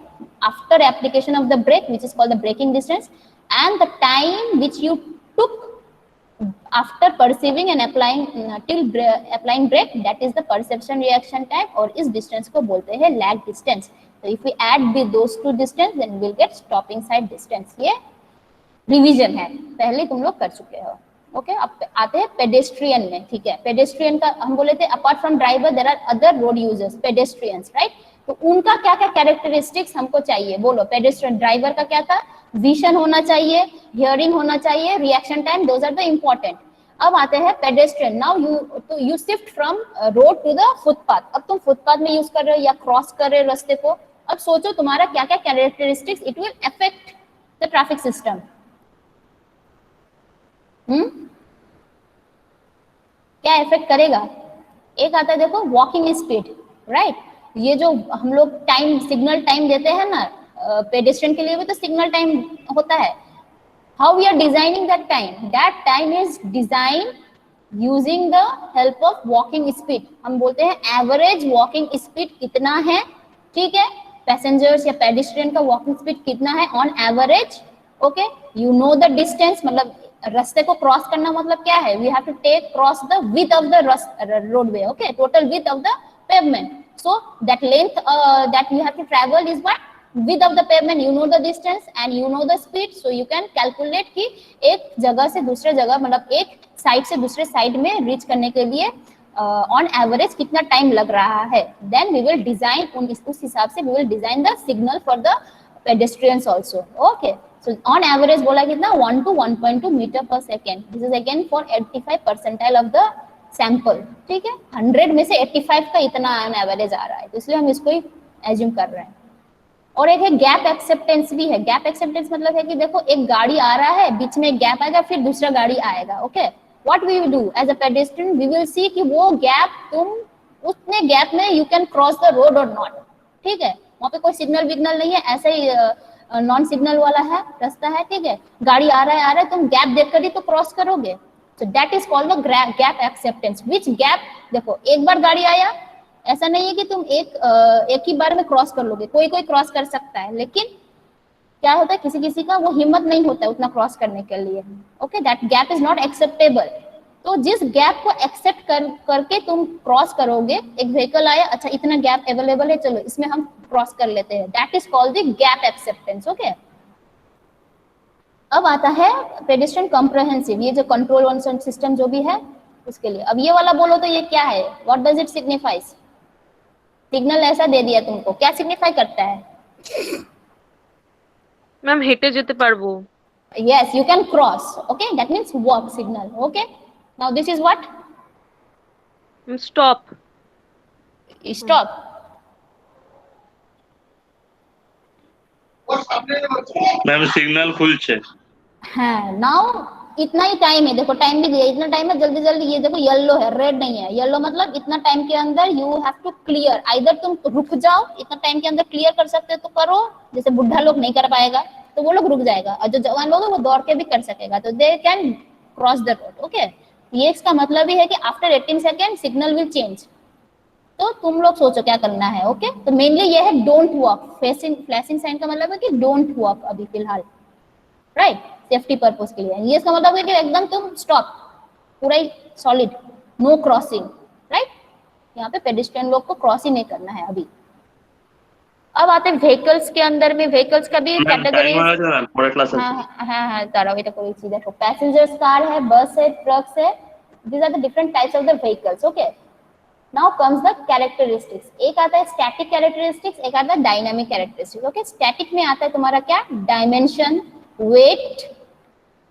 after application of the brake, which is called the braking distance, and the time which you took after perceiving and applying applying brake, that is the perception reaction time, और इस distance को बोलते हैं lag distance। तो if we add those two distance, then we'll get stopping side distance। ये revision है, पहले तुम लोग कर चुके हो, ओके। अब आते हैं पेडेस्ट्रियन में, ठीक है। पेडेस्ट्रियन का हम बोले थे apart from driver there are other road users, pedestrians, right, तो उनका क्या क्या कैरेक्टरिस्टिक्स हमको चाहिए बोलो। पेडेस्ट्रियन ड्राइवर का क्या था, विजन होना चाहिए, हियरिंग होना चाहिए, reaction time, those are the important. अब आते हैं pedestrian. Now you shift from road to the footpath. अब तुम फुटपाथ में यूज कर रहे हो या क्रॉस कर रहे हो रास्ते को. अब सोचो तुम्हारा क्या क्या characteristics it will affect the traffic system. क्या इफेक्ट करेगा? एक आता है देखो वॉकिंग स्पीड, राइट. ये जो हम लोग टाइम सिग्नल टाइम देते हैं ना पेडेस्ट्रियन के लिए भी तो सिग्नल टाइम होता है. How we are designing that time? That time is design using the help of walking speed. हम बोलते हैं एवरेज वॉकिंग स्पीड कितना है, ठीक है. पैसेंजर्स या पेडेस्ट्रियन का वॉकिंग स्पीड कितना है on average. Okay, you know the distance, मतलब रास्ते को क्रॉस करना मतलब क्या है? We have to take cross the width of the roadway. Okay, total width of the pavement. So that length that you have to travel is what? Width of the pavement. You know the distance and you know the speed, so you can calculate कि एक जगह से दूसरे जगह मतलब एक side से दूसरे साइड में रीच करने के लिए ऑन एवरेज कितना टाइम लग रहा है. देन वी विल डिजाइन उस हिसाब से we will design the signal for the pedestrians also. Okay, so on average बोला कितना 1 to 1.2 metre per second. This is again for 85 percentile of the sample. ठीक है, 100 में से 85 का इतना ऑन एवरेज आ रहा है, तो इसलिए हम इसको ही एज्यूम कर रहे हैं. और एक है गैप एक्सेप्टेंस भी है. गैप एक्सेप्टेंस मतलब है कि देखो एक गाड़ी आ रहा है, बीच में गैप आएगा, फिर दूसरा गाड़ी आएगा. Okay, what we will do as a pedestrian, we will see कि वो गैप तुम उतने गैप में you can cross the road और नॉट. ठीक है, वहाँ पे कोई सिग्नल विग्नल नहीं है, ऐसे ही नॉन सिग्नल वाला है रास्ता है. ठीक है, गाड़ी आ रहा है तुम गैप देखकर ही तो क्रॉस करोगे. So that is called the gap acceptance. Which gap? देखो एक बार गाड़ी आया, ऐसा नहीं है कि तुम एक ही बार में क्रॉस कर लोगे. कोई क्रॉस कर सकता है, लेकिन क्या होता है किसी किसी का वो हिम्मत नहीं होता है उतना क्रॉस करने के लिए. Okay, that gap is not acceptable. तो जिस गैप को एक्सेप्ट करके तुम क्रॉस करोगे, एक व्हीकल आया, अच्छा इतना गैप अवेलेबल है, चलो इसमें हम क्रॉस कर लेते हैं. That is called the gap acceptance. Okay, अब आता है पेडेस्ट्रियन कॉम्प्रहेंसिव. ये जो कंट्रोल वन सिस्टम जो भी है उसके लिए. अब ये वाला बोलो तो ये क्या है? What does it signifies? Signal ऐसा दे दिया तुमको, क्या सिग्निफाई करता है? मैम हेटे যেতে পারবো. Yes, you can cross. Okay, that means walk signal. Okay, now this is what? Stop. Stop. Ma'am signal खुलছে. हाँ, नाउ इतना ही टाइम है, देखो टाइम भी दिया, इतना टाइम है, जल्दी जल्दी. ये देखो येलो है, रेड नहीं है. येलो मतलब इतना टाइम के अंदर you have to clear. Either तुम रुक जाओ, इतना टाइम के अंदर क्लियर कर सकते हो तो करो. जैसे बुढ़ा लोग नहीं कर पाएगा तो वो लोग रुक जाएगा, और जो जवान लोग है वो दौड़ के भी कर सकेगा, तो they can cross the road. Okay, ये इसका मतलब ही है कि after 18 second signal will change. तो तुम लोग सोचो क्या करना है. ओके, तो मेनली ये है डोंट वॉक. फ्लैशिंग साइन का मतलब है कि डोंट वॉक अभी फिलहाल, राइट, सेफ्टी पर्पस के लिए. ये इसका मतलब है कि एकदम तुम स्टॉप, पूरा ही सॉलिड, नो क्रॉसिंग, राइट. यहाँ पे पेडेस्ट्रियन लोग को क्रॉस ही नहीं करना है अभी. अब आते हैं व्हीकल्स के अंदर में. व्हीकल्स का भी कैटेगरी. हाँ तारा वही तो कोई चीज है. पैसेंजर्स कार है, बस है, ट्रक्स है. These are the different types of the vehicles. Okay, now comes the characteristics. एक आता है स्टैटिक कैरेक्टरिस्टिक्स, एक आता है डायनामिक कैरेक्टरिस्टिक्स. ओके, स्टैटिक में आता है तुम्हारा क्या? Dimension, weight,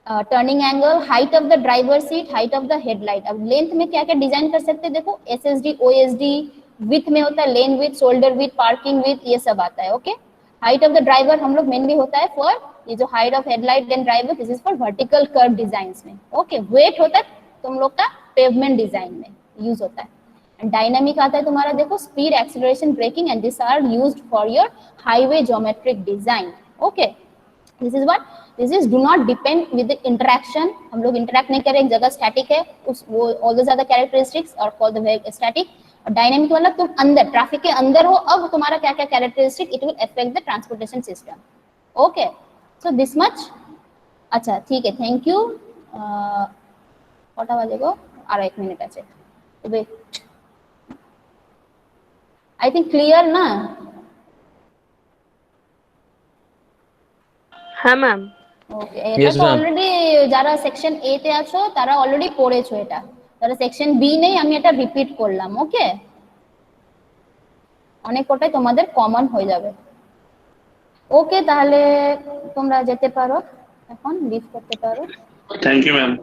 turning angle, height of the driver seat, height of the headlight. अब लेंथ में क्या क्या डिजाइन कर सकते हैं देखो, एसएसडी, ओएसडी. विथ में होता है lane width, shoulder width, parking width, ये सब आता है. Okay, height of the driver हम लोग मेनली होता है फॉर ये जो height of headlight and driver, this is for vertical curve designs में. ओके, वेट होता है तुम लोग का पेवमेंट डिजाइन में यूज होता है. डायनामिक आता है तुम्हारा देखो speed, acceleration, braking, and this are used for your highway geometric design. Okay, this is what, this is do not depend with the interaction. हम लोग इंटरेक्ट नहीं करें, एक जगह स्टैटिक है, उस वो all the other characteristics are called the static. और डायनामिक मतलब तुम अंदर ट्रैफिक के अंदर हो, अब तुम्हारा क्या क्या characteristic it will affect the transportation system. Okay, so this much. अच्छा ठीक है, थैंक यू. কটা বাজে গো? আর 1 মিনিট আছে. आई थिंक क्लियर ना? হ্যাঁ ম্যাম. ওকে, এটা তো অলরেডি যারা সেকশন এ তে আছো তারা অলরেডি পড়েছো এটা. যারা সেকশন বি নেই আমি এটা রিপিট করলাম. ওকে, অনেক কটাই তোমাদের কমন হয়ে যাবে. ওকে, তাহলে তোমরা যেতে পারো, এখন লিভ করতে পারো. Thank you ma'am.